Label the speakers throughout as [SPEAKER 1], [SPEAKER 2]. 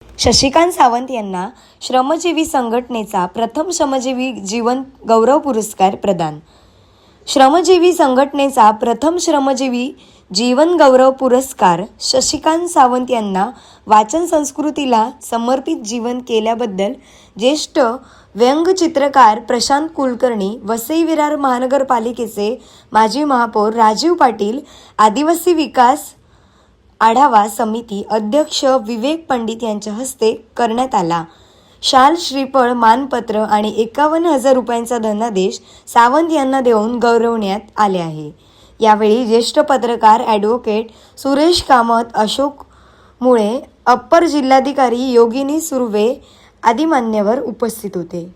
[SPEAKER 1] शशिकांत सावंत यांना श्रमजीवी संघटनेचा प्रथम श्रमजीवी जीवन गौरव पुरस्कार प्रदान. श्रमजीवी संघटनेचा प्रथम श्रमजीवी जीवन गौरव पुरस्कार शशिकांत सावंत यांना वाचन संस्कृतीला समर्पित जीवन केल्याबद्दल ज्येष्ठ व्यंगचित्रकार प्रशांत कुलकर्णी, वसई विरार महानगरपालिकेचे माजी महापौर राजीव पाटील, आदिवासी विकास आढावा समिती अध्यक्ष विवेक पंडित यांच्या हस्ते करण्यात आला. शाल, श्रीफळ, मानपत्र आणि 51,000 रुपयांचा धनादेश सावंत यांना देऊन गौरवण्यात आले आहे. यावेळी ज्येष्ठ पत्रकार ॲडव्होकेट सुरेश कामत, अशोक मुळे, अप्पर जिल्हाधिकारी योगिनी सुर्वे आदी मान्यवर उपस्थित होते.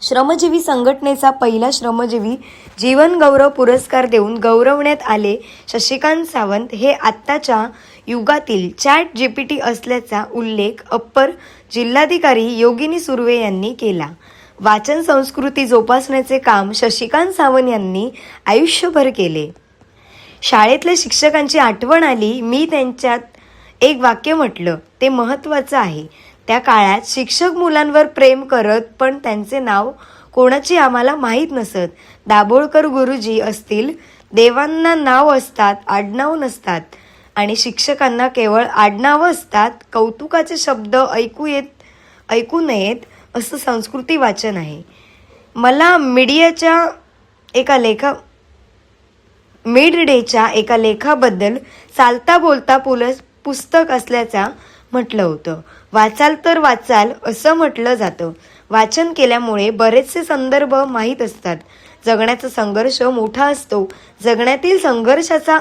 [SPEAKER 1] श्रमजीवी संघटनेचा पहिला श्रमजीवी जीवन गौरव पुरस्कार देऊन गौरवण्यात आले. शशिकांत सावंत हे आत्ताच्या युगातील चॅट जीपीटी असल्याचा उल्लेख अप्पर जिल्हाधिकारी योगिनी सुर्वे यांनी केला. वाचन संस्कृती जोपासण्याचे काम शशिकांत सावंत यांनी आयुष्यभर केले. शाळेतल्या शिक्षकांची आठवण आली. मी त्यांच्यात एक वाक्य म्हटलं, ते महत्त्वाचं आहे. त्या काळात शिक्षक मुलांवर प्रेम करत, पण त्यांचे नाव कोणाची आम्हाला माहीत नसत. दाभोळकर गुरुजी असतील, देवांना नाव असतात, आडनाव नसतात, आणि शिक्षकांना केवळ आडनावं असतात. कौतुकाचे शब्द ऐकू नयेत असं संस्कृती वाचन आहे. मला मिड डेच्या एका लेखाबद्दल चालता बोलता पुस्तक असल्याचा म्हटलं होतं. वाचाल तर वाचाल असं म्हटलं जातं. वाचन केल्यामुळे बरेचसे संदर्भ माहीत असतात. जगण्याचा संघर्ष मोठा असतो. जगण्यातील संघर्षाचा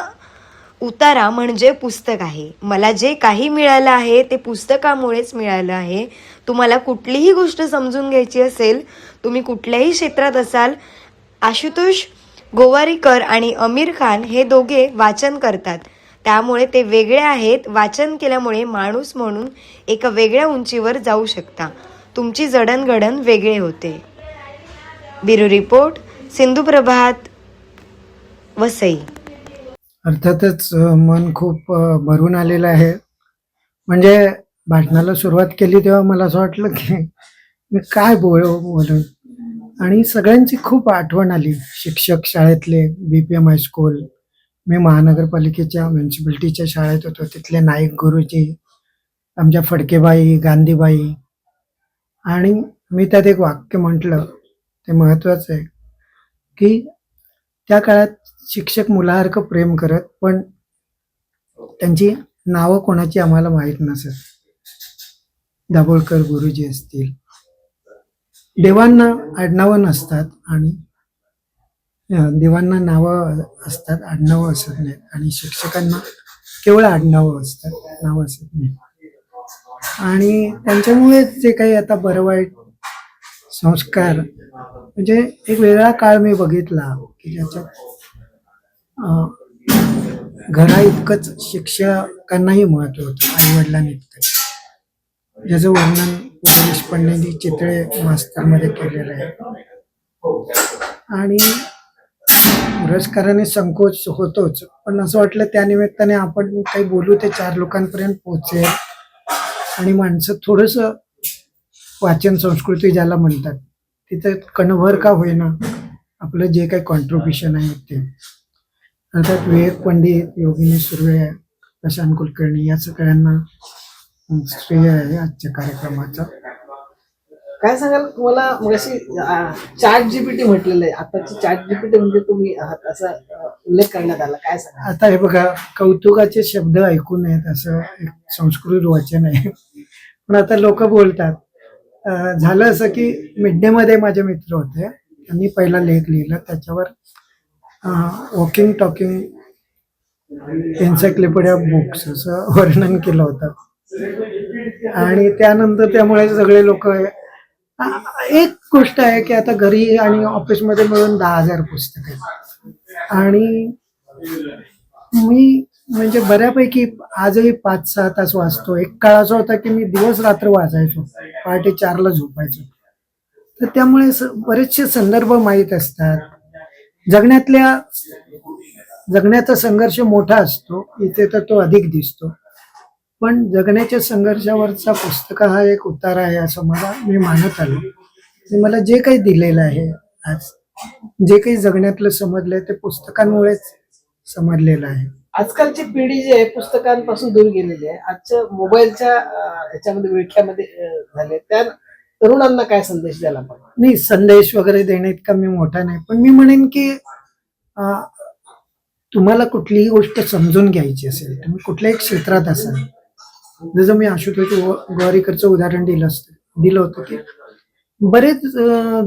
[SPEAKER 1] उतारा म्हणजे पुस्तक आहे. मला जे काही मिळालं आहे ते पुस्तकामुळेच मिळालं आहे. तुम्हाला कुठलीही गोष्ट समजून घ्यायची असेल, तुम्ही कुठल्याही क्षेत्रात असाल, आशुतोष गोवारीकर आणि आमिर खान हे दोघे वाचन करतात, त्यामुळे ते वेगळे आहेत. वाचन केल्यामुळे माणूस म्हणून एका वेगळ्या उंचीवर जाऊ शकता. तुमची जडणघडण वेगळे होते. ब्युरो रिपोर्ट, सिंधू प्रभात, वसई.
[SPEAKER 2] अर्थातच मन खूप भरून आलेलं आहे. म्हणजे भाषणाला सुरुवात केली तेव्हा मला असं वाटलं की मी काय बोलू, आणि सगळ्यांची खूप आठवण आली. शिक्षक शाळेतले, BPM हायस्कूल, मी महानगरपालिकेच्या म्युन्सिपॅलिटीच्या शाळेत होतो, तिथले नाईक गुरुजी, आमच्या फडकेबाई, गांधीबाई. आणि मी त्यात एक वाक्य म्हटलं, ते महत्त्वाचं आहे की त्या काळात शिक्षक मुलासारखं प्रेम करत, पण त्यांची नावं कोणाची आम्हाला माहीत नसत. दाभोळकर गुरुजी असतील, देवांना आडनावं नसतात आणि देवांना नावं असतात, आडनावं असत नाहीत, आणि शिक्षकांना केवळ आडनावं असतात, नावं असत नाही. आणि त्यांच्यामुळे जे काही आता बरं वाईट संस्कार, म्हणजे एक वेगळा काळ मी बघितला की ज्याच्यात घरा इतकंच शिक्षकांनाही महत्व होतं, आईवडिलांनी इतकंच, ज्याचं वर्णन पु ल देशपांडेंनी चितळे मास्तरमध्ये केलेलं आहे. आणि पुरस्काराने संकोच होतोच, पण असं वाटलं त्यानिमित्ताने आपण काही बोलू ते 4 लोकांपर्यंत पोहोचेल आणि माणसं थोडंसं वाचन संस्कृती ज्याला म्हणतात तिथं कणभर का होईना आपलं जे काही कॉन्ट्रीब्युशन आहे ते. अर्थात विवेक पंडित, योगिनी सुर्वे, प्रशांत कुलकर्णी या सगळ्यांना श्रेय आहे आजच्या कार्यक्रमाचा.
[SPEAKER 3] काय सांगाल तुम्हाला? मगाशी चॅट जीपीटी म्हटलेलं आहे, आताची चॅट जीपीटी म्हणजे तुम्ही आहात असा उल्लेख करण्यात आला, काय सांगा?
[SPEAKER 2] आता हे बघा, कौतुकाचे शब्द ऐकू नयेत असं एक संस्कृत वचन आहे, पण आता लोक बोलतात. झालं असं की मिड डे मध्ये माझे मित्र होते, त्यांनी पहिला लेख लिहिला, त्याच्यावर वॉकिंग टॉकिंग एन्सायक्लोपीडिया बुक्स असं वर्णन केलं होतं. आणि त्यानंतर त्यामुळे सगळे लोक, एक गोष्ट आहे की आता घरी आणि ऑफिसमध्ये मिळून 10,000 पुस्तक आहेत, आणि मी म्हणजे बऱ्यापैकी आजही 5-6 तास वाचतो. एक काळ असा होता की मी दिवस रात्र वाचायचो, पहाटे 4ला झोपायचो. तर त्यामुळे बरेचसे संदर्भ माहीत असतात. जगण्याचा संघर्ष मोठा असतो, इथे तर तो अधिक दिसतो. पण जगण्याच्या संघर्षावरचा पुस्तक हा एक उतारा आहे असं मी मानत आलो. आणि मला जे काही दिलेलं आहे आज, जे काही जगण्यातलं समजलंय ते पुस्तकांमुळेच समजलेलं आहे.
[SPEAKER 3] आजकालची पिढी जी आहे पुस्तकांपासून दूर गेलेली आहे. आजच्या मोबाईलच्या ह्याच्यामध्ये विळख्यामध्ये झाले. त्या तरुणांना काय संदेश द्यायला पाहिजे?
[SPEAKER 2] नाही, संदेश वगैरे देणे इतका मी मोठा नाही, पण मी म्हणेन की अं, तुम्हाला कुठलीही गोष्ट समजून घ्यायची असेल, तुम्ही कुठल्याही क्षेत्रात असाल, जसं मी आशुतोष गोवारीकरचं उदाहरण दिलं होतं की बरेच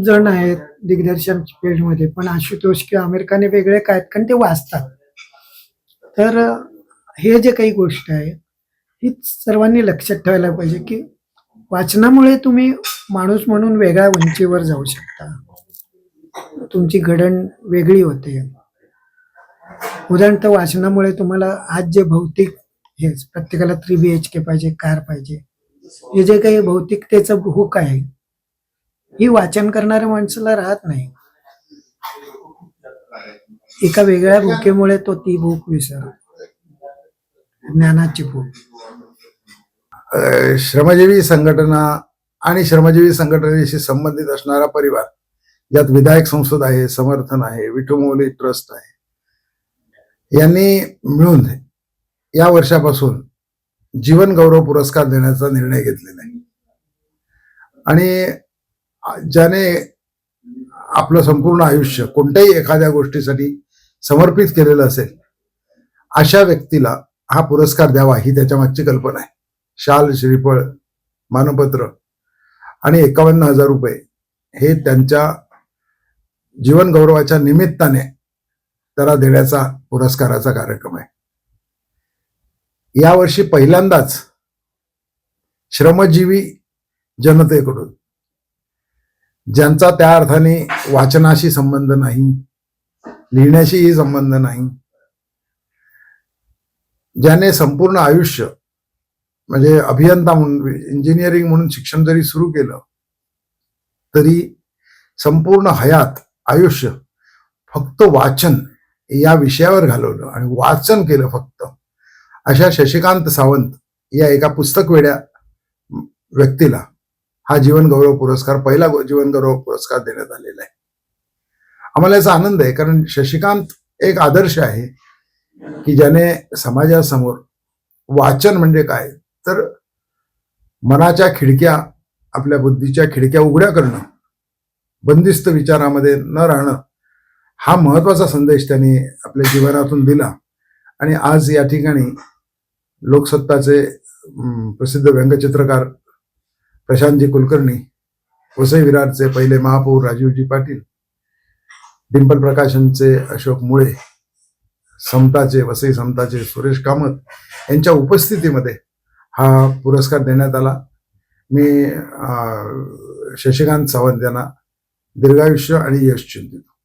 [SPEAKER 2] जण आहेत दिग्दर्शन फील्डमध्ये, पण आशुतोष किंवा आमिर खान हे वेगळे काय आहेत, कारण ते वाचतात. तर हे जे काही गोष्ट आहे ही सर्वांनी लक्षात ठेवायला पाहिजे की वाचनामुळे तुम्ही माणूस म्हणून वेगळ्या उंचीवर जाऊ शकता, तुमची घडण वेगळी होते. उदाहरणार्थ वाचनामुळे तुम्हाला आज जे भौतिक, हे प्रत्येकाला 3 BHK पाहिजे, कार पाहिजे, हे जे काही भौतिकतेचं भूक आहे ही वाचन करणाऱ्या माणसाला राहत नाही. एका वेगळ्या भूकेमुळे तो ती भूक विसरतो, ज्ञानाची भूक.
[SPEAKER 4] श्रमजीवी संघटना आणि श्रमजीवी संघटनेशी संबंधित असणारा परिवार, ज्यात विधायक संसद आहे, समर्थन आहे, विठुमौली ट्रस्ट आहे, यांनी मिळून या वर्षापासून जीवन गौरव पुरस्कार देण्याचा निर्णय घेतलेला आहे. आणि ज्याने आपलं संपूर्ण आयुष्य कोणत्याही एखाद्या गोष्टीसाठी समर्पित केलेलं असेल अशा व्यक्तीला हा पुरस्कार द्यावा, ही त्याच्या मागची कल्पना आहे. शाल, श्रीफळ, मानपत्र आणि 51,000 रुपये हे त्यांच्या जीवन गौरवाच्या निमित्ताने त्याला देण्याचा पुरस्काराचा कार्यक्रम आहे. यावर्षी पहिल्यांदाच श्रमजीवी जनतेकडून, ज्यांचा त्या अर्थाने वाचनाशी संबंध नाही, लिहिण्याशीही संबंध नाही, ज्याने संपूर्ण आयुष्य म्हणजे अभियंता म्हणून, इंजिनिअरिंग म्हणून शिक्षण जरी सुरू केलं तरी संपूर्ण हयात, आयुष्य फक्त वाचन या विषयावर घालवलं आणि वाचन केलं फक्त, अशा शशिकांत सावंत या एका पुस्तक वेड्या व्यक्तीला हा जीवन गौरव पुरस्कार, पहिला जीवन गौरव पुरस्कार देण्यात आलेला आहे. आम्हाला याचा आनंद आहे, कारण शशिकांत एक आदर्श आहे की ज्याने समाजासमोर वाचन म्हणजे काय तर मनाच्या खिडक्या, आपल्या बुद्धीच्या खिडक्या उघड्या करणं, बंदिस्त विचारामध्ये न राहणं, हा महत्वाचा संदेश त्यांनी आपल्या जीवनातून दिला. आणि आज या ठिकाणी लोकसत्ताचे प्रसिद्ध व्यंगचित्रकार प्रशांतजी कुलकर्णी, वसई विरारचे पहिले महापौर राजीवजी पाटील, डिंपल प्रकाशनचे अशोक मुळे, समताचे, वसई समताचे सुरेश कामत यांच्या उपस्थितीमध्ये हा पुरस्कार देण्यात आला. मी शशिकांत सावंत यांना दीर्घायुष्य आणि यश चिंतितो.